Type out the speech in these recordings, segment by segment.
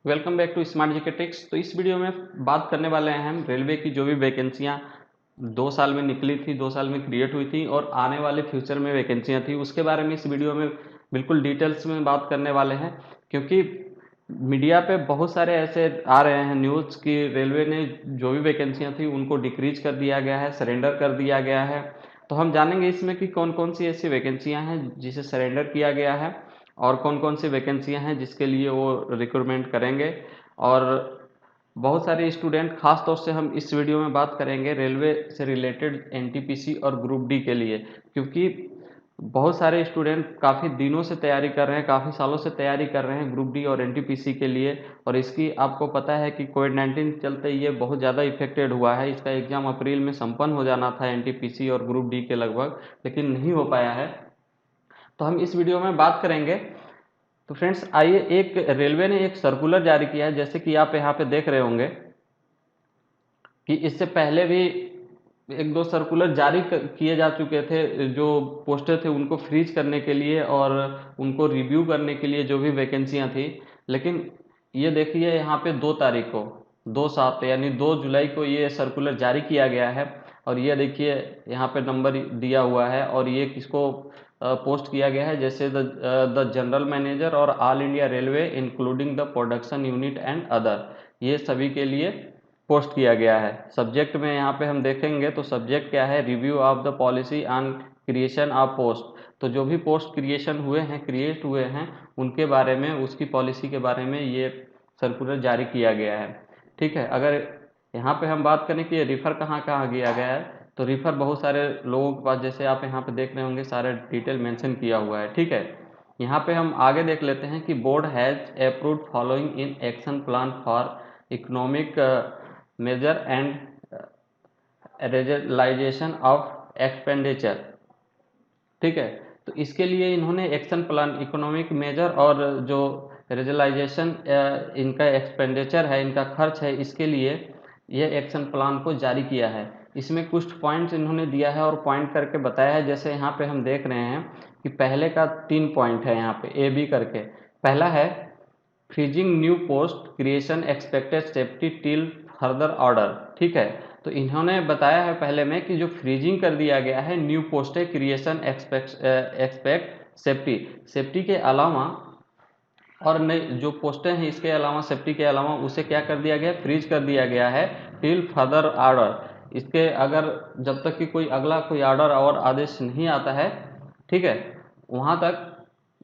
Welcome back to smart GK tricks. तो इस video में बात करने वाले हैं हम रेलवे की जो भी वैकेंसियां 2 साल में निकली थी, 2 साल में क्रिएट हुई थी और आने वाले फ्यूचर में वैकेंसियां थी, उसके बारे में इस वीडियो में बिल्कुल डिटेल्स में बात करने वाले हैं। क्योंकि मीडिया पे बहुत सारे ऐसे आ रहे हैं न्यूज़ कि रेलवे ने जो भी वैकेंसियां थी उनको डिक्रीज कर दिया गया है, सरेंडर कर दिया गया है। तो हम जानेंगे इसमें कि कौन कौन सी ऐसी वैकेंसियां हैं जिसे सरेंडर किया गया है और कौन कौन सी वैकेंसियां हैं जिसके लिए वो रिक्रूटमेंट करेंगे। और बहुत सारे स्टूडेंट, खास तौर से हम इस वीडियो में बात करेंगे रेलवे से रिलेटेड एनटीपीसी और ग्रुप डी के लिए, क्योंकि बहुत सारे स्टूडेंट काफ़ी दिनों से तैयारी कर रहे हैं, काफ़ी सालों से तैयारी कर रहे हैं ग्रुप डी और एनटीपीसी के लिए। और इसकी आपको पता है कि कोविड-19 के चलते ये बहुत ज़्यादा इफेक्टेड हुआ है। इसका एग्ज़ाम अप्रैल में संपन्न हो जाना था एनटीपीसी और ग्रुप डी के लगभग, लेकिन नहीं हो पाया है। तो हम इस वीडियो में बात करेंगे। तो फ्रेंड्स आइए, एक रेलवे ने एक सर्कुलर जारी किया है, जैसे कि आप यहाँ पे देख रहे होंगे कि इससे पहले भी एक दो सर्कुलर जारी किए जा चुके थे। जो पोस्टर थे उनको फ्रीज करने के लिए और उनको रिव्यू करने के लिए जो भी वैकेंसियां थी। लेकिन ये देखिए यहाँ पे 2 तारीख को, 2/7 यानी 2 जुलाई को ये सर्कुलर जारी किया गया है। और ये देखिए यहाँ पे नंबर दिया हुआ है और ये किसको पोस्ट किया गया है, जैसे द जनरल मैनेजर और all India railway including the production unit and other, ये सभी के लिए पोस्ट किया गया है। सब्जेक्ट में यहाँ पे हम देखेंगे तो सब्जेक्ट क्या है, review of the policy on creation of post. तो जो भी पोस्ट क्रिएशन हुए हैं, क्रिएट हुए हैं, उनके बारे में, उसकी पॉलिसी के बारे में ये सर्कुलर जारी किया गया है। ठीक है, अगर यहाँ पे हम बात करें कि ये रिफ़र कहाँ कहाँ किया गया है, तो रिफ़र बहुत सारे लोगों के पास, जैसे आप यहाँ पे देख रहे होंगे, सारे डिटेल मेंशन किया हुआ है। ठीक है, यहाँ पे हम आगे देख लेते हैं कि board has approved following in action plan for economic measure and realisation of expenditure. ठीक है, तो इसके लिए इन्होंने एक्शन प्लान, इकोनॉमिक मेजर और जो रेजलाइजेशन इनका एक्सपेंडिचर है, इनका खर्च है, इसके लिए ये एक्शन प्लान को जारी किया है। इसमें कुछ पॉइंट्स इन्होंने दिया है और पॉइंट करके बताया है। जैसे यहाँ पे हम देख रहे हैं कि पहले का 3 पॉइंट है यहाँ पे ए बी करके। पहला है freezing new post creation expected safety till further order. ठीक है, तो इन्होंने बताया है पहले में कि जो फ्रीजिंग कर दिया गया है न्यू पोस्ट है क्रिएशन एक्सपेक्ट सेफ्टी, सेफ्टी के अलावा और नई जो पोस्टें हैं इसके अलावा, सेफ्टी के अलावा, उसे क्या कर दिया गया, फ्रीज कर दिया गया है टिल फर्दर ऑर्डर। इसके अगर जब तक कि कोई अगला कोई ऑर्डर और आदेश नहीं आता है, ठीक है, वहाँ तक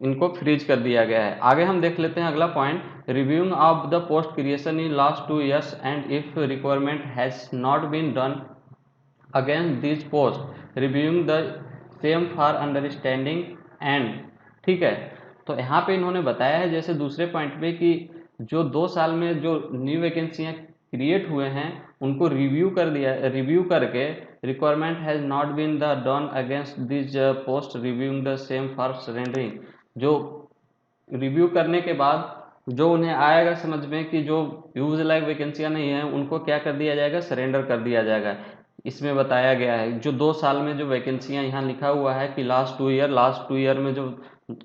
इनको फ्रीज कर दिया गया है। आगे हम देख लेते हैं अगला point, reviewing of the post creation in last 2 years and if requirement has not been done against this post reviewing the same for understanding and. ठीक है, तो यहाँ पे इन्होंने बताया है जैसे दूसरे पॉइंट पे कि जो 2 साल में जो न्यू वैकेंसियाँ क्रिएट हुए हैं उनको रिव्यू कर दिया, रिव्यू करके requirement has not been the done against this post reviewing the same for surrendering. जो रिव्यू करने के बाद जो उन्हें आएगा समझ में कि जो यूज लाइक वैकेंसियाँ नहीं है उनको क्या कर दिया जाएगा, सरेंडर कर दिया जाएगा। इसमें बताया गया है जो 2 साल में जो वैकेंसियाँ, यहाँ लिखा हुआ है कि लास्ट 2 ईयर में जो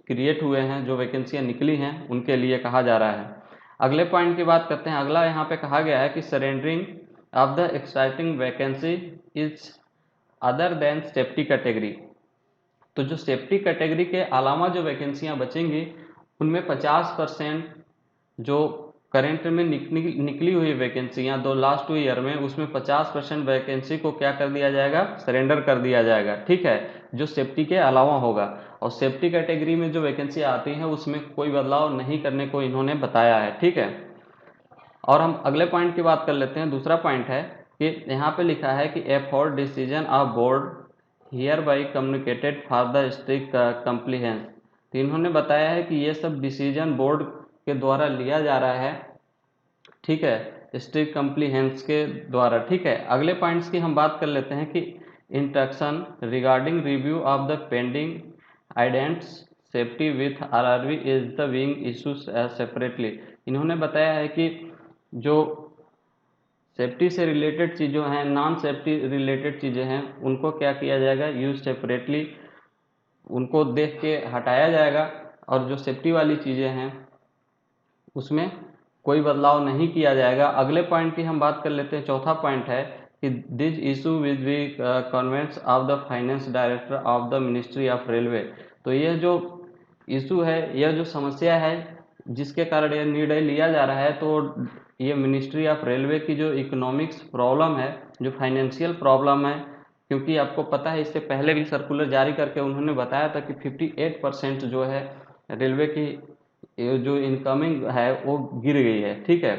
क्रिएट हुए हैं, जो वैकेंसियाँ निकली हैं, उनके लिए कहा जा रहा है। अगले पॉइंट की बात करते हैं। अगला यहाँ पे कहा गया है कि surrendering of the exciting vacancy is other than safety category. तो जो सेफ्टी कैटेगरी के अलावा जो वैकेंसियाँ बचेंगी उनमें 50% जो करंट में निकली हुई वैकेंसियाँ दो लास्ट 2 ईयर में, उसमें 50% वैकेंसी को क्या कर दिया जाएगा, सरेंडर कर दिया जाएगा। ठीक है, जो सेफ्टी के अलावा होगा। और सेफ्टी कैटेगरी में जो वैकेंसी आती है उसमें कोई बदलाव नहीं करने को इन्होंने बताया है। ठीक है, और हम अगले पॉइंट की बात कर लेते हैं। दूसरा पॉइंट है कि यहाँ पे लिखा है कि afford decision of board here by communicated for the strict compliance. तो इन्होंने बताया है कि ये सब डिसीजन बोर्ड के द्वारा लिया जा रहा है। ठीक है, स्ट्रिक्ट कंप्लीहेंस के द्वारा। ठीक है, अगले पॉइंट्स की हम बात कर लेते हैं कि instruction regarding review of the pending indents safety with RRB is the being issues separately. इन्होंने बताया है कि जो सेफ्टी से रिलेटेड चीज़ें हैं, नॉन सेफ्टी रिलेटेड चीज़ें हैं, उनको क्या किया जाएगा, यूज सेपरेटली, उनको देख के हटाया जाएगा। और जो सेफ्टी वाली चीज़ें हैं उसमें कोई बदलाव नहीं किया जाएगा। अगले पॉइंट की हम बात कर लेते हैं। चौथा पॉइंट है कि this issue with be convince of the finance director of the ministry of railway. तो यह जो इशू है, यह जो समस्या है जिसके कारण यह निर्णय लिया जा रहा है, तो ये मिनिस्ट्री ऑफ रेलवे की जो इकोनॉमिक्स प्रॉब्लम है, जो फाइनेंशियल प्रॉब्लम है, क्योंकि आपको पता है इससे पहले भी सर्कुलर जारी करके उन्होंने बताया था कि 58% जो है रेलवे की ये जो इनकमिंग है वो गिर गई है। ठीक है,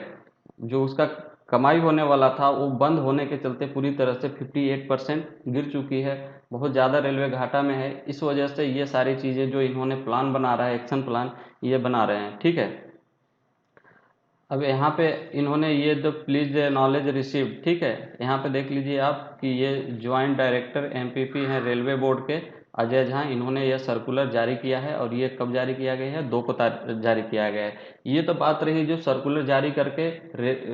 जो उसका कमाई होने वाला था वो बंद होने के चलते पूरी तरह से 58% गिर चुकी है। बहुत ज़्यादा रेलवे घाटा में है। इस वजह से ये सारी चीज़ें जो इन्होंने प्लान बना रहा है, एक्शन प्लान ये बना रहे हैं। ठीक है, अब यहाँ पे इन्होंने ये द प्लीज नॉलेज रिसीव्ड, ठीक है, यहाँ पे देख लीजिए आप कि ये ज्वाइंट डायरेक्टर एमपीपी हैं रेलवे बोर्ड के अजय झा, इन्होंने यह सर्कुलर जारी किया है। और ये कब जारी किया गया है? 2 को जारी किया गया है। ये तो बात रही जो सर्कुलर जारी करके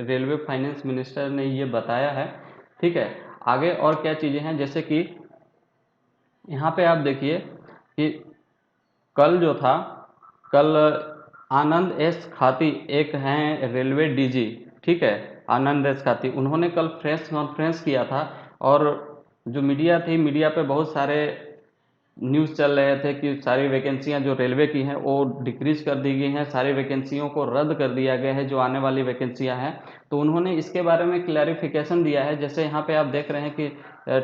रेलवे फाइनेंस मिनिस्टर ने ये बताया है। ठीक है, आगे और क्या चीज़ें हैं, जैसे कि यहाँ पे आप देखिए कि कल जो था, कल आनंद एस खाती एक हैं रेलवे डीजी, ठीक है, आनंद एस खाती, उन्होंने कल प्रेस कॉन्फ्रेंस किया था। और जो मीडिया थी, मीडिया पे बहुत सारे न्यूज़ चल रहे थे कि सारी वैकेंसियां जो रेलवे की हैं वो डिक्रीज कर दी गई हैं, सारी वैकेंसियों को रद्द कर दिया गया है जो आने वाली वैकेंसियां हैं। तो उन्होंने इसके बारे में क्लैरिफिकेशन दिया है। जैसे यहाँ पे आप देख रहे हैं कि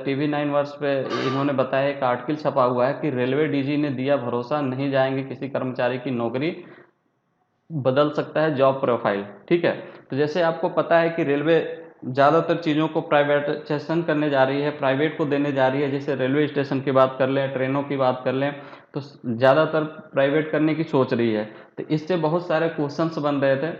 TV9 वर्ष पे इन्होंने बताया, एक आर्टिकल छपा हुआ है कि रेलवे डीजी ने दिया भरोसा, नहीं जाएंगे किसी कर्मचारी की नौकरी, बदल सकता है जॉब प्रोफाइल। ठीक है, तो जैसे आपको पता है कि रेलवे ज़्यादातर चीज़ों को प्राइवेटाइजेशन करने जा रही है, प्राइवेट को देने जा रही है। जैसे रेलवे स्टेशन की बात कर लें, ट्रेनों की बात कर लें, तो ज़्यादातर प्राइवेट करने की सोच रही है। तो इससे बहुत सारे क्वेश्चंस बन रहे थे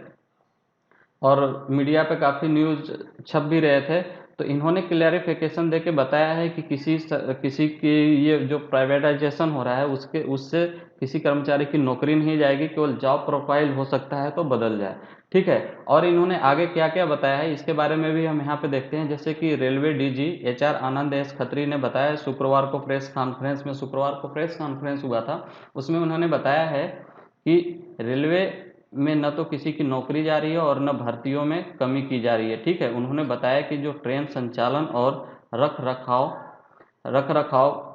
और मीडिया पे काफ़ी न्यूज़ छप भी रहे थे। तो इन्होंने क्लैरिफिकेशन देके बताया है कि किसी की ये जो प्राइवेटाइजेशन हो रहा है उसके उससे किसी कर्मचारी की नौकरी नहीं जाएगी, केवल जॉब प्रोफाइल हो सकता है तो बदल जाए। ठीक है, और इन्होंने आगे क्या क्या बताया है इसके बारे में भी हम यहाँ पे देखते हैं। जैसे कि रेलवे डीजी HR आनंद एस खत्री ने बताया, शुक्रवार को प्रेस कॉन्फ्रेंस हुआ था, उसमें उन्होंने बताया है कि रेलवे में न तो किसी की नौकरी जा रही है और न भर्तियों में कमी की जा रही है। ठीक है, उन्होंने बताया कि जो ट्रेन संचालन और रख रखाव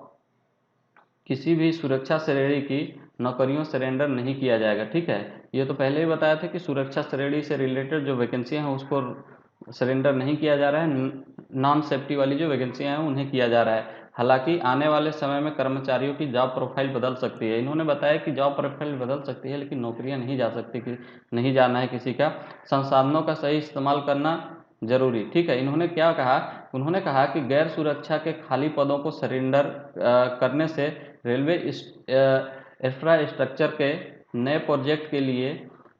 किसी भी सुरक्षा श्रेणी की नौकरियों सरेंडर नहीं किया जाएगा। ठीक है, ये तो पहले ही बताया था कि सुरक्षा श्रेणी से रिलेटेड जो वैकेंसियां हैं उसको सरेंडर नहीं किया जा रहा है, नॉन सेफ्टी वाली जो वैकेंसियां हैं उन्हें किया जा रहा है। हालांकि आने वाले समय में कर्मचारियों की जॉब प्रोफाइल बदल सकती है। इन्होंने बताया कि जॉब प्रोफाइल बदल सकती है लेकिन नौकरियां नहीं जा सकती, कि नहीं जाना है किसी का। संसाधनों का सही इस्तेमाल करना जरूरी। ठीक है, इन्होंने क्या कहा, उन्होंने कहा कि गैर सुरक्षा के खाली पदों को सरेंडर करने से रेलवे इंफ्रास्ट्रक्चर के नए प्रोजेक्ट के लिए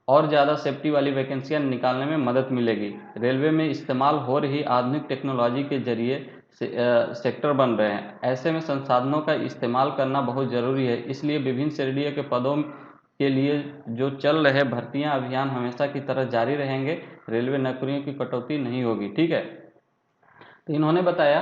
और ज़्यादा सेफ्टी वाली वैकेंसियां निकालने में मदद मिलेगी। रेलवे में इस्तेमाल हो रही आधुनिक टेक्नोलॉजी के जरिए सेक्टर बन रहे हैं, ऐसे में संसाधनों का इस्तेमाल करना बहुत ज़रूरी है। इसलिए विभिन्न श्रेणियों के पदों के लिए जो चल रहे भर्तियां अभियान हमेशा की तरह जारी रहेंगे, रेलवे नौकरियों की कटौती नहीं होगी। ठीक है, तो इन्होंने बताया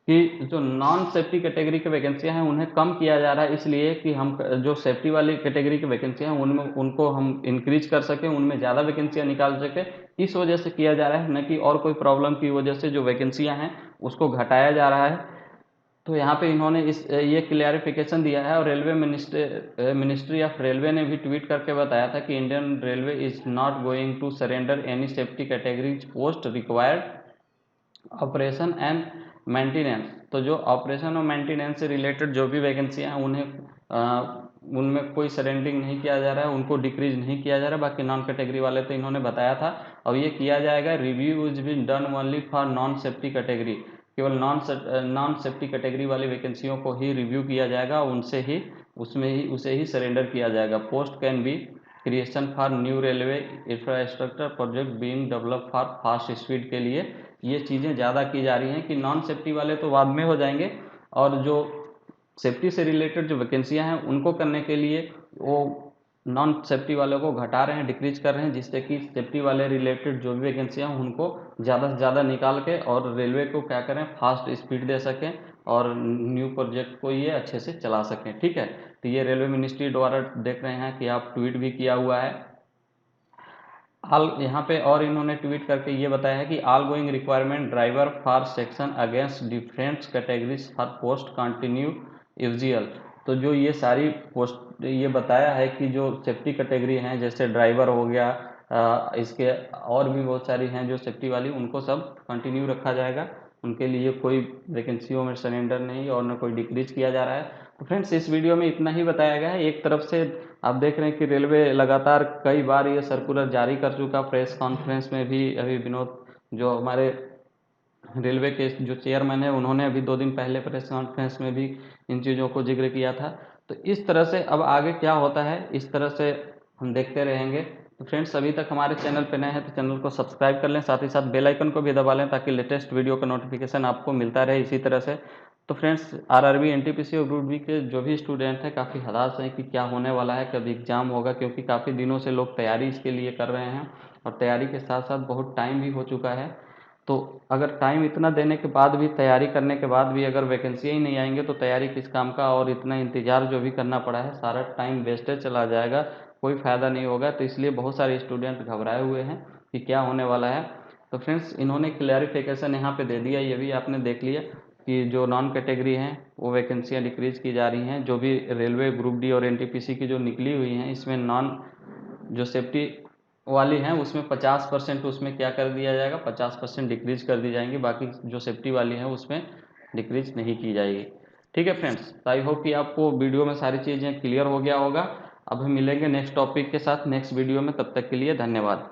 कि जो नॉन सेफ्टी कैटेगरी की वैकेंसियां हैं उन्हें कम किया जा रहा है, इसलिए कि हम जो सेफ्टी वाली कैटेगरी की वैकेंसियां हैं उनमें उनको हम इंक्रीज कर सकें, उनमें ज़्यादा वैकेंसियां निकाल सकें। इस वजह से किया जा रहा है, न कि और कोई प्रॉब्लम की वजह से जो वैकेंसियां हैं उसको घटाया जा रहा है। तो यहाँ पे इन्होंने ये क्लियरिफिकेशन दिया है। और रेलवे मिनिस्ट्री ऑफ रेलवे ने भी ट्वीट करके बताया था कि Indian railway is not going to surrender any safety categories post required operation and maintenance. तो जो ऑपरेशन और मेंटेनेंस से रिलेटेड जो भी वैकेंसियां हैं उनमें कोई सरेंडरिंग नहीं किया जा रहा है, उनको डिक्रीज नहीं किया जा रहा है। बाकी नॉन कैटेगरी वाले तो इन्होंने बताया था। और ये किया जाएगा, review is been done only for non safety category, केवल नॉन सेफ्टी कैटेगरी वाली वैकेंसियों को ही रिव्यू किया जाएगा, उसे ही सरेंडर किया जाएगा। Post can be creation for new railway infrastructure project being develop for fast speed के लिए ये चीज़ें ज़्यादा की जा रही हैं कि नॉन सेफ्टी वाले तो बाद में हो जाएंगे, और जो सेफ्टी से रिलेटेड जो वैकेंसियां हैं उनको करने के लिए वो नॉन सेफ्टी वालों को घटा रहे हैं, डिक्रीज कर रहे हैं, जिससे कि सेफ्टी वाले रिलेटेड जो भी वैकेंसियां हैं उनको ज़्यादा से ज़्यादा निकाल के और रेलवे को क्या करें, फास्ट स्पीड दे सकें और न्यू प्रोजेक्ट को ये अच्छे से चला सकें। ठीक है, तो ये रेलवे मिनिस्ट्री द्वारा देख रहे हैं कि आप ट्वीट भी किया हुआ है। ऑल, यहाँ पे और इन्होंने ट्वीट करके ये बताया है कि all going requirement driver for section against different categories for post continue UGL. तो जो ये सारी पोस्ट ये बताया है कि जो सेफ्टी कैटेगरी हैं जैसे ड्राइवर हो गया, इसके और भी बहुत सारी हैं जो सेफ्टी वाली, उनको सब कंटिन्यू रखा जाएगा। उनके लिए कोई वैकेंसियों में सरेंडर नहीं और न कोई डिक्रीज किया जा रहा है। तो फ्रेंड्स इस वीडियो में इतना ही बताया गया है। एक तरफ से आप देख रहे हैं कि रेलवे लगातार कई बार ये सर्कुलर जारी कर चुका। प्रेस कॉन्फ्रेंस में भी अभी विनोद जो हमारे रेलवे के जो चेयरमैन है, उन्होंने अभी 2 दिन पहले प्रेस कॉन्फ्रेंस में भी इन चीज़ों को जिक्र किया था। तो इस तरह से अब आगे क्या होता है इस तरह से हम देखते रहेंगे। तो फ्रेंड्स अभी तक हमारे चैनल पर नए हैं तो चैनल को सब्सक्राइब कर लें, साथ ही साथ बेल आइकन को भी दबा लें ताकि लेटेस्ट वीडियो का नोटिफिकेशन आपको मिलता रहे इसी तरह से। तो फ्रेंड्स आरआरबी, एनटीपीसी और ग्रुप डी के जो भी स्टूडेंट हैं काफ़ी हताश हैं कि क्या होने वाला है, कब एग्ज़ाम होगा, क्योंकि काफ़ी दिनों से लोग तैयारी इसके लिए कर रहे हैं और तैयारी के साथ साथ बहुत टाइम भी हो चुका है। तो अगर टाइम इतना देने के बाद भी, तैयारी करने के बाद भी अगर वैकेंसियाँ ही नहीं आएंगे तो तैयारी किस काम का, और इतना इंतज़ार जो भी करना पड़ा है सारा टाइम वेस्टेज चला जाएगा, कोई फ़ायदा नहीं होगा। तो इसलिए बहुत सारे स्टूडेंट घबराए हुए हैं कि क्या होने वाला है। तो फ्रेंड्स इन्होंने क्लैरिफिकेशन यहाँ पे दे दिया, ये भी आपने देख लिया कि जो नॉन कैटेगरी हैं वो वैकेंसियाँ डिक्रीज़ की जा रही हैं। जो भी रेलवे ग्रुप डी और एनटीपीसी की जो निकली हुई हैं इसमें नॉन जो सेफ्टी वाली हैं उसमें 50% उसमें क्या कर दिया जाएगा, 50% डिक्रीज कर दी जाएंगी, बाकी जो सेफ्टी वाली है उसमें डिक्रीज नहीं की जाएगी। ठीक है फ्रेंड्स, आई होप कि आपको वीडियो में सारी चीज़ें क्लियर हो गया होगा। अब हम मिलेंगे नेक्स्ट टॉपिक के साथ नेक्स्ट वीडियो में, तब तक के लिए धन्यवाद।